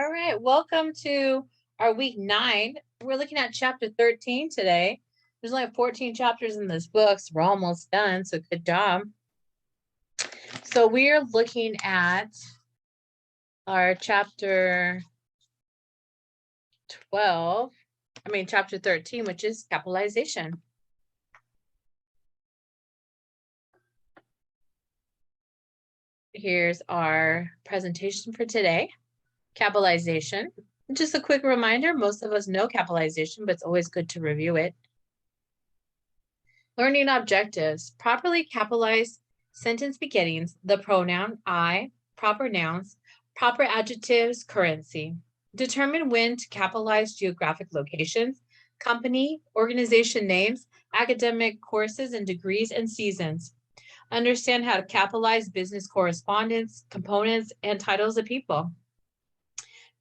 All right, welcome to our week 9. We're looking at chapter 13 today. There's only 14 chapters in this book, so we're almost done, so good job. So we're looking at our chapter 13, which is capitalization. Here's our presentation for today. Capitalization. Just a quick reminder, most of us know capitalization, but it's always good to review it. Learning objectives. Properly capitalize sentence beginnings, the pronoun I, proper nouns, proper adjectives, currency. Determine when to capitalize geographic locations, company, organization names, academic courses and degrees, and seasons. Understand how to capitalize business correspondence, components, and titles of people.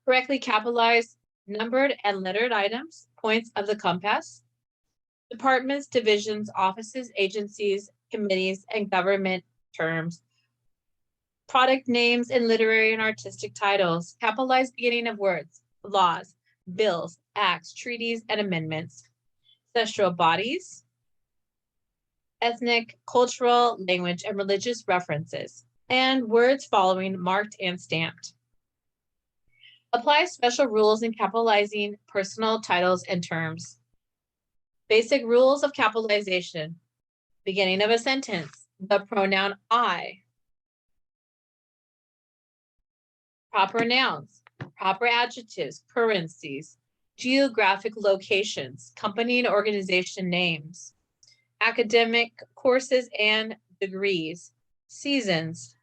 Correctly capitalize numbered and lettered items, points of the compass. Departments, divisions, offices, agencies, committees, and government terms. Product names and literary and artistic titles. Capitalize beginning of words, laws, bills, acts, treaties, and amendments. Ancestral bodies, ethnic, cultural, language, and religious references. And words following marked and stamped. Apply special rules in capitalizing personal titles and terms. Basic rules of capitalization. Beginning of a sentence, the pronoun I. Proper nouns, proper adjectives, currencies, geographic locations, company and organization names, academic courses and degrees, seasons.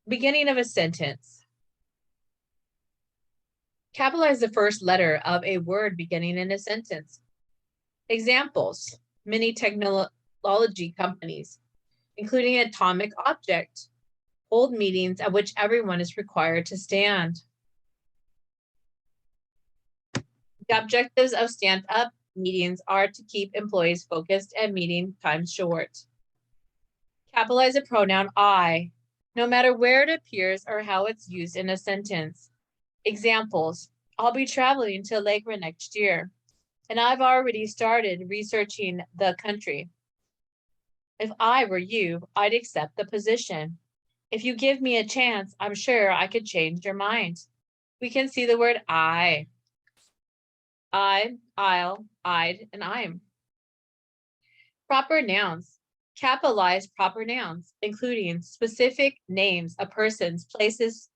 Beginning of a sentence. Capitalize the first letter of a word beginning in a sentence. Examples, many technology companies, including Atomic Object, hold meetings at which everyone is required to stand. The objectives of stand-up meetings are to keep employees focused and meeting times short. Capitalize a pronoun I, no matter where it appears or how it's used in a sentence. Examples, I'll be traveling to Allegra next year, and I've already started researching the country. If I were you, I'd accept the position. If you give me a chance, I'm sure I could change your mind. We can see the word I, I'll, I'd, and I'm. Proper nouns. Capitalize proper nouns, including specific names of persons, places,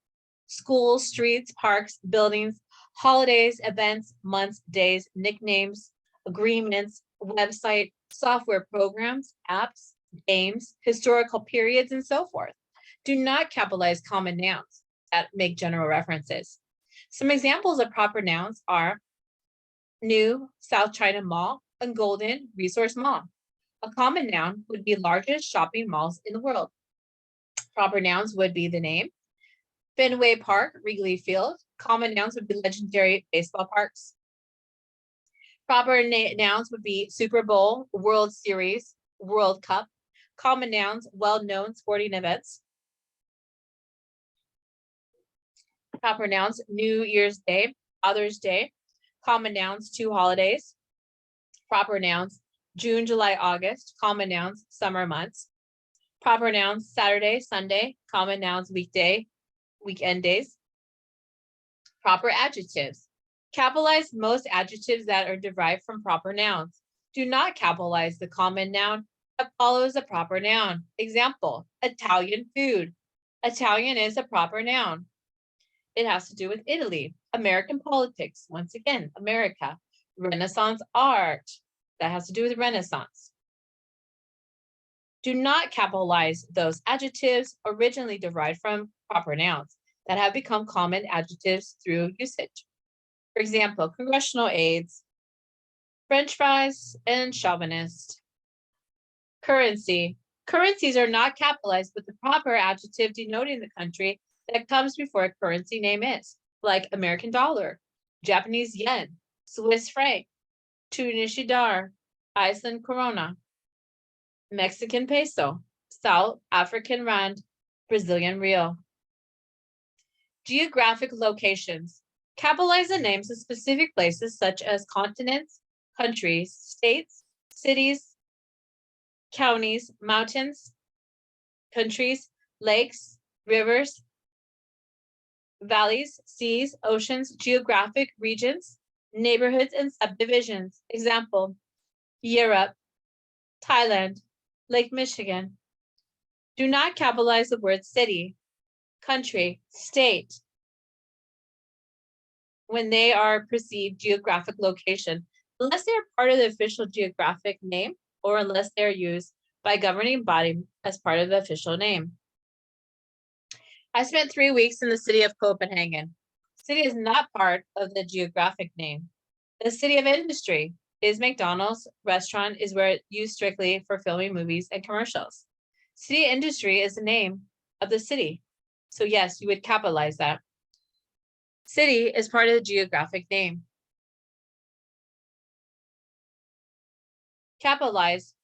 schools, streets, parks, buildings, holidays, events, months, days, nicknames, agreements, website, software programs, apps, games, historical periods, and so forth. Do not capitalize common nouns that make general references. Some examples of proper nouns are New South China Mall and Golden Resource Mall. A common noun would be largest shopping malls in the world. Proper nouns would be the name, Fenway Park, Wrigley Field. Common nouns would be legendary baseball parks. Proper nouns would be Super Bowl, World Series, World Cup. Common nouns, well-known sporting events. Proper nouns, New Year's Day, Father's Day. Common nouns, 2 holidays. Proper nouns, June, July, August. Common nouns, summer months. Proper nouns, Saturday, Sunday. Common nouns, weekday, weekend days. Proper adjectives. Capitalize most adjectives that are derived from proper nouns. Do not capitalize the common noun that follows a proper noun. Example, Italian food. Italian is a proper noun. It has to do with Italy. American politics, once again, America. Renaissance art, that has to do with Renaissance. Do not capitalize those adjectives originally derived from proper nouns that have become common adjectives through usage. For example, congressional aides, French fries, and chauvinist. Currency. Currencies are not capitalized, but the proper adjective denoting the country that comes before a currency name is, like American dollar, Japanese yen, Swiss franc, Tunisian dinar, Iceland krona, Mexican peso, South African rand, Brazilian real. Geographic locations. Capitalize the names of specific places such as continents, countries, states, cities, counties, mountains, countries, lakes, rivers, valleys, seas, oceans, geographic regions, neighborhoods, and subdivisions. Example, Europe, Thailand, Lake Michigan. Do not capitalize the word city, country, state when they are perceived geographic location, unless they are part of the official geographic name or unless they are used by governing body as part of the official name. I spent 3 weeks in the city of Copenhagen. City is not part of the geographic name. The city of industry is McDonald's restaurant is where it's used strictly for filming movies and commercials. City industry is the name of the city. So yes, you would capitalize that. City is part of the geographic name. Capitalize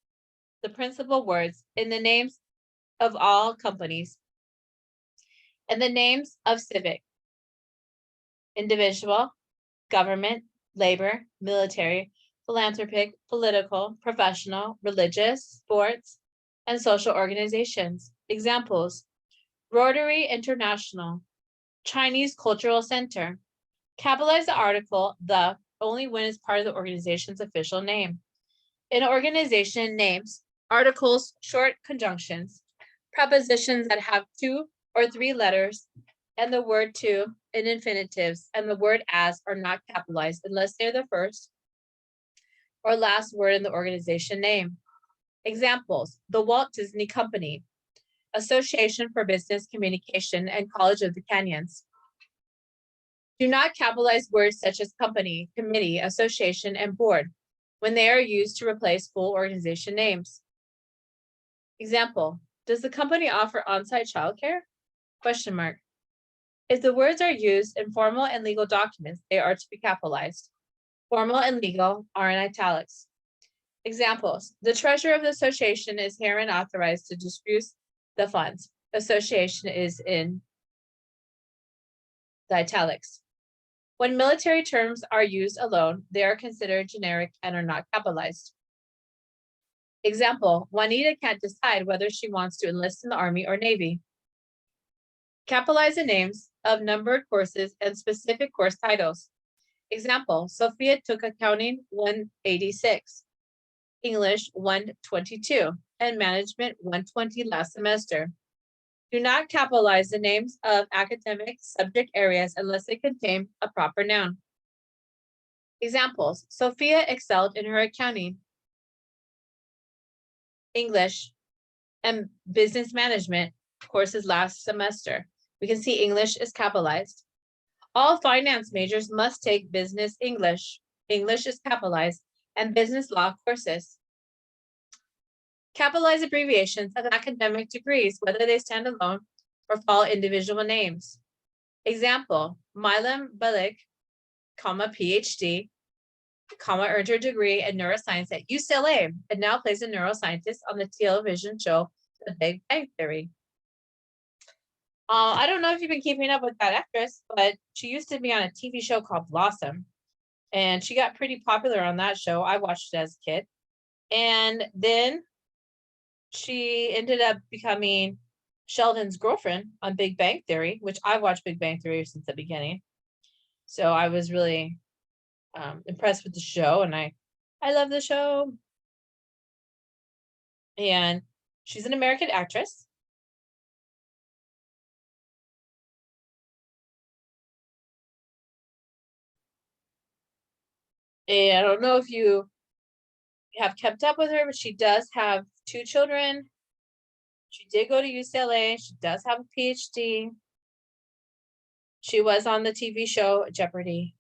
the principal words in the names of all companies and the names of civic, individual, government, labor, military, philanthropic, political, professional, religious, sports, and social organizations. Examples, Rotary International, Chinese Cultural Center. Capitalize the article the only when it's part of the organization's official name. In organization names, articles, short conjunctions, prepositions that have 2 or 3 letters, and the word to in infinitives and the word as are not capitalized unless they're the first or last word in the organization name. Examples, the Walt Disney Company, Association for Business Communication, and College of the Canyons. Do not capitalize words such as company, committee, association, and board when they are used to replace full organization names. Example, does the company offer on-site childcare? Question mark. If the words are used in formal and legal documents, they are to be capitalized. Formal and legal are in italics. Examples, the treasurer of the association is herein authorized to disperse the funds. Association is in the italics. When military terms are used alone, they are considered generic and are not capitalized. Example, Juanita can't decide whether she wants to enlist in the Army or Navy. Capitalize the names of numbered courses and specific course titles. Example, Sophia took accounting 186, English 122, and management 120 last semester. Do not capitalize the names of academic subject areas unless they contain a proper noun. Examples, Sophia excelled in her accounting, English, and business management courses last semester. We can see English is capitalized. All finance majors must take business English. English is capitalized, and business law courses. Capitalize abbreviations of academic degrees, whether they stand alone or follow individual names. Example, Milam Balik, PhD, earned her degree in neuroscience at UCLA and now plays a neuroscientist on the television show The Big Bang Theory. I don't know if you've been keeping up with that actress, but she used to be on a TV show called Blossom, and she got pretty popular on that show. I watched it as a kid, and then she ended up becoming Sheldon's girlfriend on Big Bang Theory, which I've watched Big Bang Theory since the beginning. So I was really impressed with the show, and I love the show. And she's an American actress. And I don't know if you have kept up with her, but she does have 2 children. She did go to UCLA. She does have a PhD. She was on the TV show Jeopardy.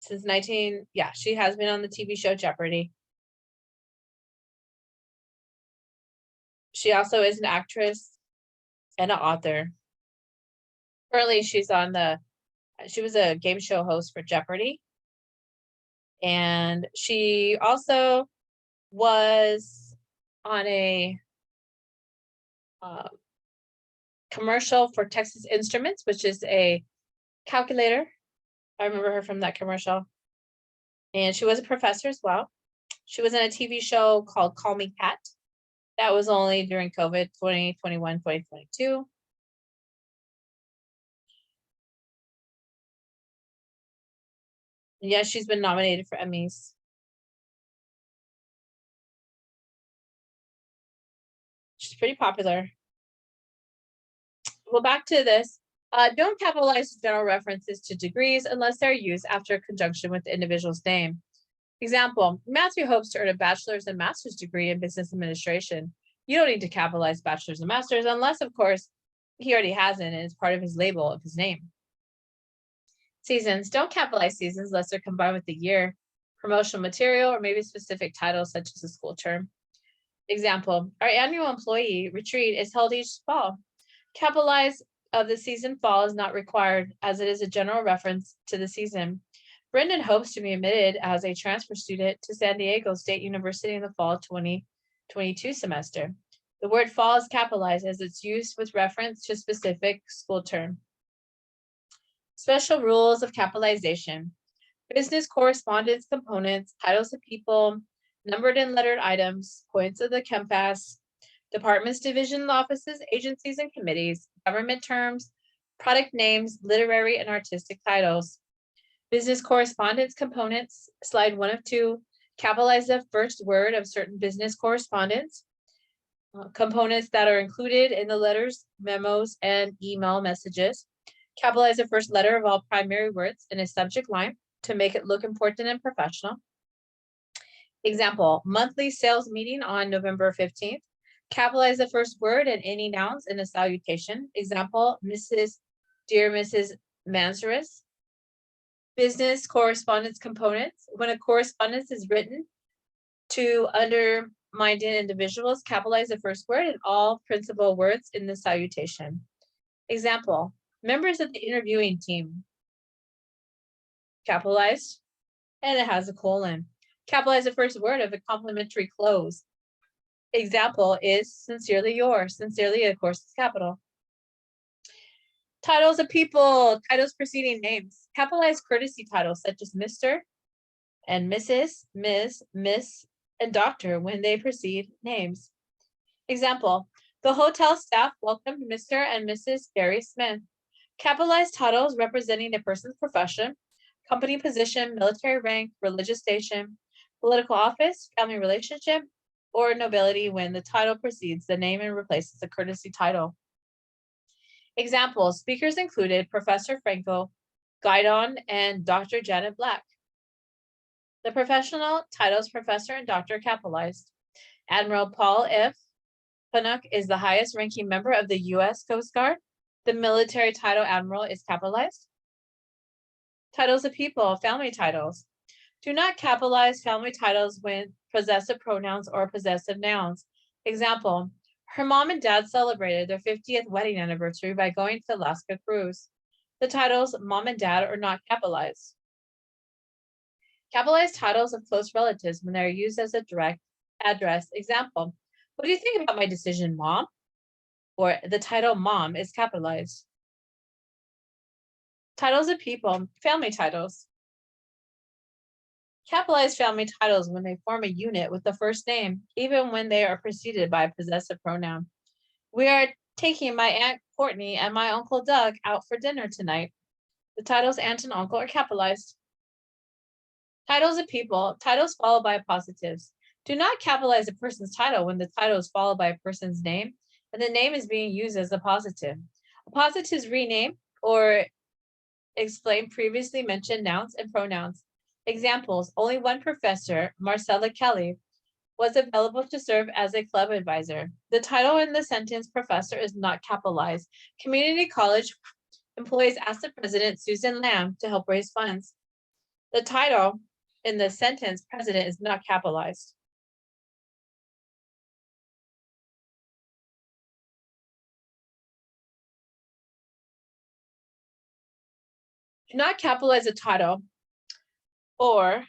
Since she has been on the TV show Jeopardy. She also is an actress and an author. Currently, she was a game show host for Jeopardy. And she also was on a commercial for Texas Instruments, which is a calculator. I remember her from that commercial. And she was a professor as well. She was in a TV show called Call Me Kat. That was only during COVID 2021, 2022. Yes, she's been nominated for Emmys. She's pretty popular. Well, back to this. Don't capitalize general references to degrees unless they're used after a conjunction with the individual's name. Example, Matthew hopes to earn a bachelor's and master's degree in business administration. You don't need to capitalize bachelor's and master's unless, of course, he already has it and it's part of his label of his name. Seasons, don't capitalize seasons unless they're combined with the year, promotional material, or maybe specific titles such as a school term. Example, our annual employee retreat is held each fall. Capitalize of the season fall is not required as it is a general reference to the season. Brendan hopes to be admitted as a transfer student to San Diego State University in the fall 2022 semester. The word fall is capitalized as it's used with reference to a specific school term. Special rules of capitalization. Business correspondence components, titles of people, numbered and lettered items, points of the compass, departments, division offices, agencies, and committees, government terms, product names, literary and artistic titles. Business correspondence components, slide 1 of 2, capitalize the first word of certain business correspondence. Components that are included in the letters, memos, and email messages. Capitalize the first letter of all primary words in a subject line to make it look important and professional. Example, monthly sales meeting on November 15th. Capitalize the first word and any nouns in a salutation. Example, dear Mrs. Mansaris. Business correspondence components. When a correspondence is written to under-minded individuals, capitalize the first word and all principal words in the salutation. Example, members of the interviewing team. Capitalized, and it has a colon. Capitalize the first word of a complimentary close. Example is sincerely yours. Sincerely, of course, is capital. Titles of people, titles preceding names. Capitalize courtesy titles such as Mr. and Mrs., Ms., Miss, and Doctor when they precede names. Example, the hotel staff welcomed Mr. and Mrs. Gary Smith. Capitalize titles representing a person's profession, company position, military rank, religious station, political office, family relationship, or nobility when the title precedes the name and replaces the courtesy title. Examples, speakers included Professor Franco, Guidon, and Dr. Janet Black. The professional titles Professor and Doctor capitalized. Admiral Paul F. Panuck is the highest ranking member of the U.S. Coast Guard. The military title Admiral is capitalized. Titles of people, family titles. Do not capitalize family titles when possessive pronouns or possessive nouns. Example, her mom and dad celebrated their 50th wedding anniversary by going to Alaska cruise. The titles mom and dad are not capitalized. Capitalize titles of close relatives when they're used as a direct address. Example, what do you think about my decision, mom? Or the title mom is capitalized. Titles of people, family titles. Capitalize family titles when they form a unit with the first name, even when they are preceded by a possessive pronoun. We are taking my Aunt Courtney and my Uncle Doug out for dinner tonight. The titles aunt and uncle are capitalized. Titles of people, titles followed by appositives. Do not capitalize a person's title when the title is followed by a person's name and the name is being used as a positive. Appositives rename or explain previously mentioned nouns and pronouns. Examples, only one professor, Marcella Kelly, was available to serve as a club advisor. The title in the sentence professor is not capitalized. Community college employees asked the president, Susan Lamb, to help raise funds. The title in the sentence president is not capitalized. Do not capitalize a title or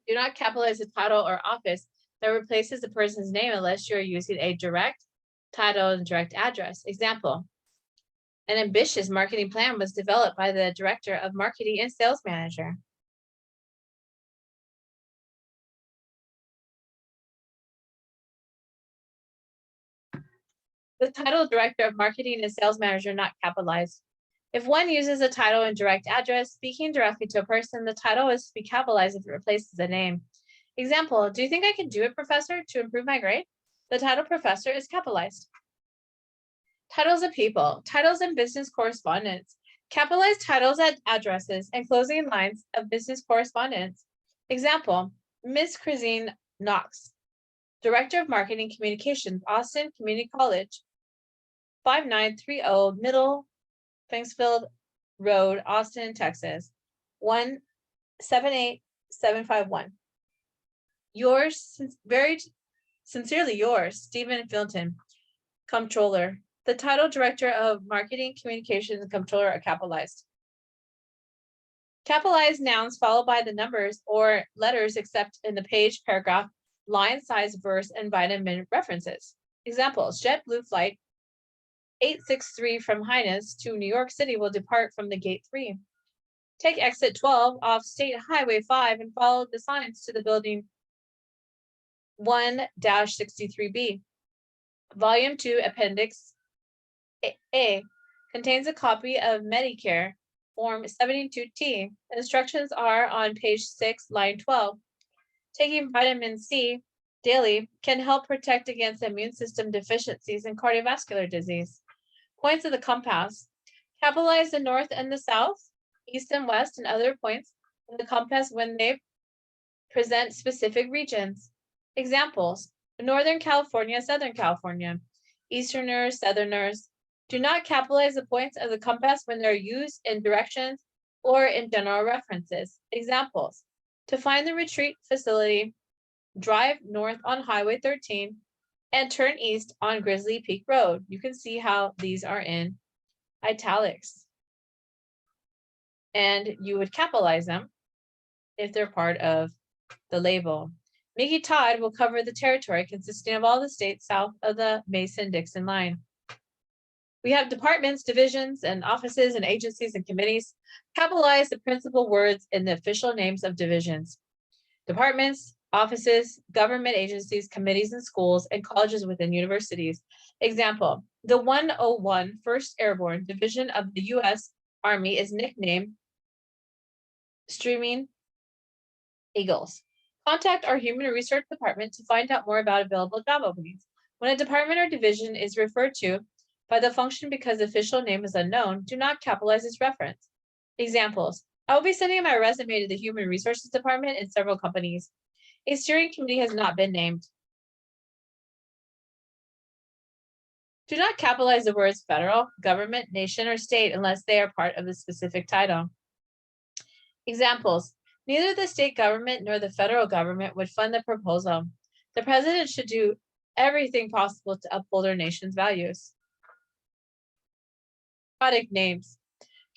Do not capitalize a title or office that replaces the person's name unless you are using a direct title and direct address. Example, an ambitious marketing plan was developed by the director of marketing and sales manager. The title director of marketing and sales manager not capitalized. If one uses a title and direct address, speaking directly to a person, the title is to be capitalized if it replaces the name. Example, do you think I can do it, professor, to improve my grade? The title professor is capitalized. Titles of people, titles and business correspondence. Capitalize titles and addresses and closing lines of business correspondence. Example, Miss Christine Knox, Director of Marketing Communications, Austin Community College, 5930 Middle Banksfield Road, Austin, Texas, 178751. Yours, very sincerely yours, Stephen Filton, Comptroller. The title Director of Marketing, Communications, and Comptroller are capitalized. Capitalized nouns followed by the numbers or letters except in the page, paragraph, line, size, verse, and vitamin references. Examples, JetBlue flight 863 from Hyannis to New York City will depart from the gate 3. Take exit 12 off State Highway 5 and follow the signs to the building 1-63B. Volume 2, Appendix A contains a copy of Medicare Form 72T. Instructions are on page 6, line 12. Taking vitamin C daily can help protect against immune system deficiencies and cardiovascular disease. Points of the compass. Capitalize the north and the south, east and west, and other points of the compass when they present specific regions. Examples, Northern California, Southern California, Easterners, Southerners. Do not capitalize the points of the compass when they're used in directions or in general references. Examples, to find the retreat facility, drive north on Highway 13 and turn east on Grizzly Peak Road. You can see how these are in italics. And you would capitalize them if they're part of the label. Mickey Todd will cover the territory consisting of all the states south of the Mason-Dixon line. We have departments, divisions, and offices and agencies and committees. Capitalize the principal words in the official names of divisions. Departments, offices, government agencies, committees, and schools, and colleges within universities. Example, the 101 1st Airborne Division of the U.S. Army is nicknamed Streaming Eagles. Contact our Human Resource Department to find out more about available job openings. When a department or division is referred to by the function because the official name is unknown, do not capitalize this reference. Examples, I will be sending my resume to the Human Resources Department in several companies. A steering committee has not been named. Do not capitalize the words federal, government, nation, or state unless they are part of the specific title. Examples, neither the state government nor the federal government would fund the proposal. The president should do everything possible to uphold our nation's values. Product names.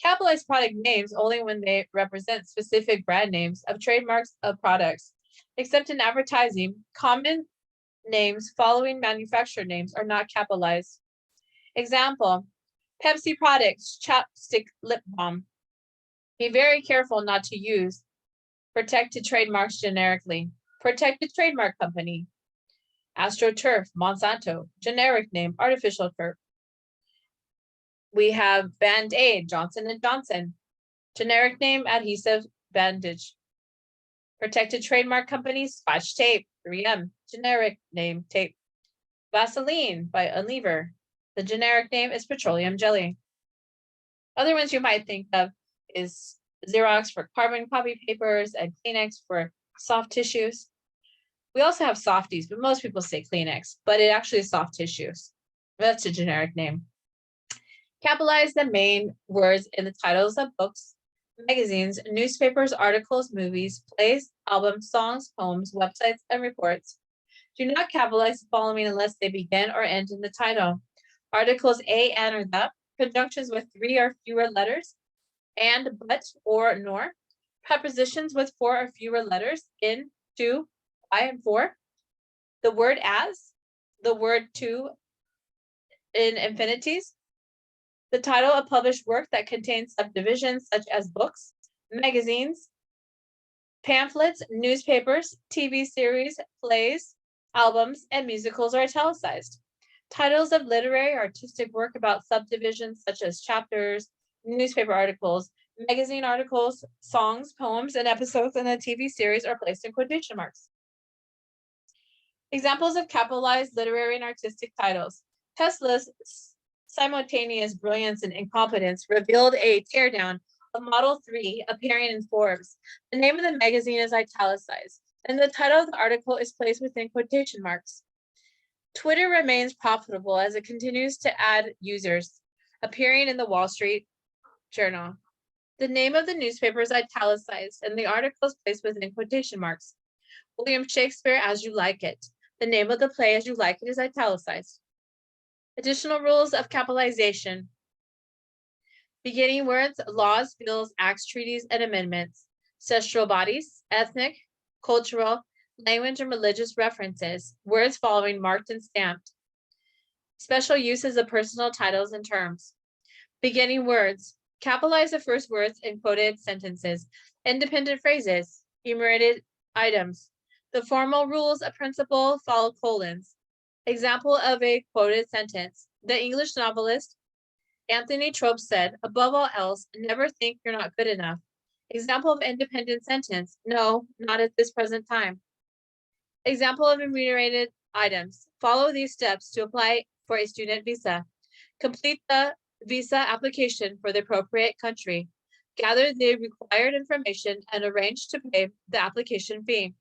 Capitalize product names only when they represent specific brand names of trademarks of products. Except in advertising, common names following manufacturer names are not capitalized. Example, Pepsi products, chapstick lip balm. Be very careful not to use protected trademarks generically. Protected trademark company. AstroTurf, Monsanto, generic name, artificial turf. We have Band-Aid, Johnson & Johnson, generic name, adhesive bandage. Protected trademark company, Scotch tape, 3M, generic name, tape. Vaseline by Unilever, the generic name is petroleum jelly. Other ones you might think of is Xerox for carbon copy papers and Kleenex for soft tissues. We also have softies, but most people say Kleenex, but it actually is soft tissues. That's a generic name. Capitalize the main words in the titles of books, magazines, newspapers, articles, movies, plays, albums, songs, poems, websites, and reports. Do not capitalize the following unless they begin or end in the title. Articles a, and, or the, conjunctions with 3 or fewer letters, and, but, or, nor, prepositions with 4 or fewer letters, in, to, by, and for. The word as, the word to in infinities. The title of published work that contains subdivisions such as books, magazines, pamphlets, newspapers, TV series, plays, albums, and musicals are italicized. Titles of literary or artistic work about subdivisions such as chapters, newspaper articles, magazine articles, songs, poems, and episodes in a TV series are placed in quotation marks. Examples of capitalized literary and artistic titles. Tesla's simultaneous brilliance and incompetence revealed a teardown of Model 3 appearing in Forbes. The name of the magazine is italicized, and the title of the article is placed within quotation marks. Twitter remains profitable as it continues to add users, appearing in the Wall Street Journal. The name of the newspaper is italicized, and the article is placed within quotation marks. William Shakespeare, As You Like It. The name of the play, As You Like It, is italicized. Additional rules of capitalization. Beginning words, laws, bills, acts, treaties, and amendments. Ancestral bodies, ethnic, cultural, language, and religious references. Words following marked and stamped. Special uses of personal titles and terms. Beginning words. Capitalize the first words in quoted sentences. Independent phrases. Enumerated items. The formal rules of principle follow colons. Example of a quoted sentence. The English novelist Anthony Trollope said, above all else, never think you're not good enough. Example of independent sentence. No, not at this present time. Example of enumerated items. Follow these steps to apply for a student visa. Complete the visa application for the appropriate country. Gather the required information and arrange to pay the application fee.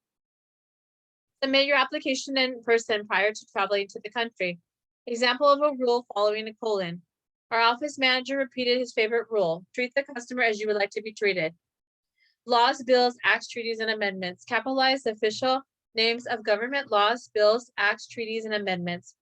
Submit your application in person prior to traveling to the country. Example of a rule following a colon. Our office manager repeated his favorite rule. Treat the customer as you would like to be treated. Laws, bills, acts, treaties, and amendments. Capitalize the official names of government laws, bills, acts, treaties, and amendments.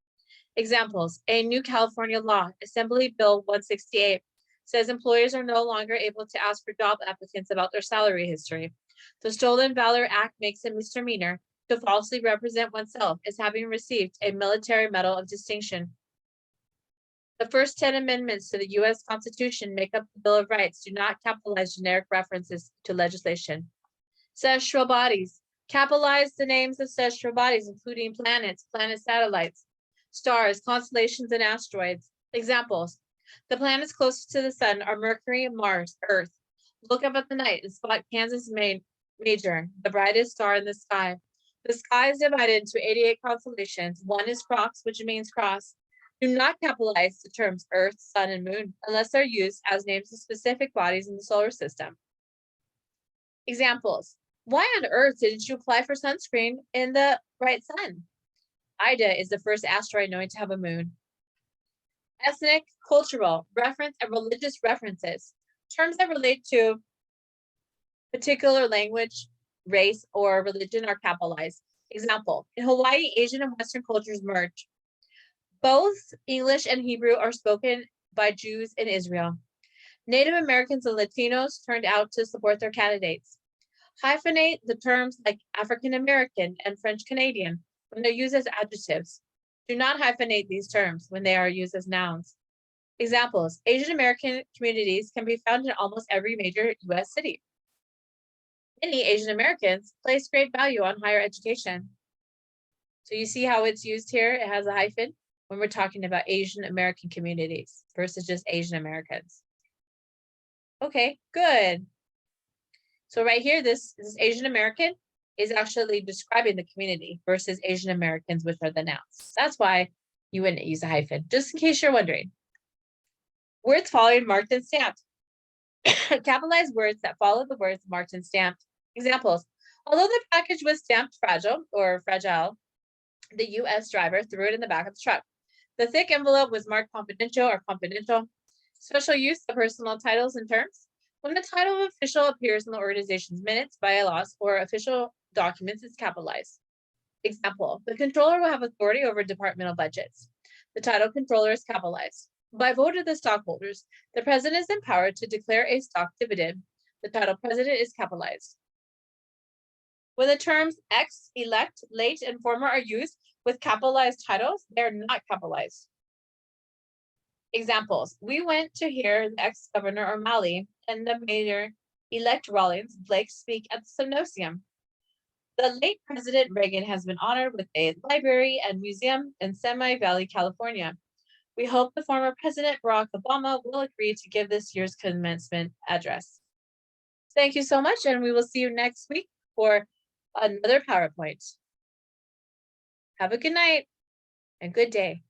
Examples. A new California law, Assembly Bill 168, says employers are no longer able to ask for job applicants about their salary history. The Stolen Valor Act makes a misdemeanor to falsely represent oneself as having received a military medal of distinction. The first 10 amendments to the U.S. Constitution make up the Bill of Rights, do not capitalize generic references to legislation. Celestial bodies. Capitalize the names of celestial bodies, including planets, planet satellites, stars, constellations, and asteroids. Examples. The planets closest to the sun are Mercury, Mars, Earth. Look up at the night and spot Kansas Major, the brightest star in the sky. The sky is divided into 88 constellations. One is Crux, which means cross. Do not capitalize the terms Earth, Sun, and Moon unless they're used as names of specific bodies in the solar system. Examples. Why on earth didn't you apply for sunscreen in the bright sun? Ida is the first asteroid known to have a moon. Ethnic, cultural, reference, and religious references. Terms that relate to particular language, race, or religion are capitalized. Example, in Hawaii, Asian and Western cultures merge. Both English and Hebrew are spoken by Jews in Israel. Native Americans and Latinos turned out to support their candidates. Hyphenate the terms like African American and French Canadian when they're used as adjectives. Do not hyphenate these terms when they are used as nouns. Examples, Asian American communities can be found in almost every major U.S. city. Many Asian Americans place great value on higher education. So you see how it's used here? It has a hyphen when we're talking about Asian American communities versus just Asian Americans. Okay, good. So right here, this Asian American is actually describing the community versus Asian Americans, which are the nouns. That's why you wouldn't use a hyphen, just in case you're wondering. Words following marked and stamped. Capitalize words that follow the words marked and stamped. Examples. Although the package was stamped fragile, the U.S. driver threw it in the back of the truck. The thick envelope was marked confidential or confidential. Special use of personal titles and terms. When the title of official appears in the organization's minutes, bylaws, or official documents, it's capitalized. Example, the controller will have authority over departmental budgets. The title controller is capitalized. By vote of the stockholders, the president is empowered to declare a stock dividend. The title president is capitalized. When the terms ex, elect, late, and former are used with capitalized titles, they're not capitalized. Examples: we went to hear the ex-governor O'Malley and the mayor-elect Rawlings Blake speak at the symposium. The late President Reagan has been honored with a library and museum in Semi Valley, California. We hope the former President Barack Obama will agree to give this year's commencement address. Thank you so much, and we will see you next week for another PowerPoint. Have a good night and good day.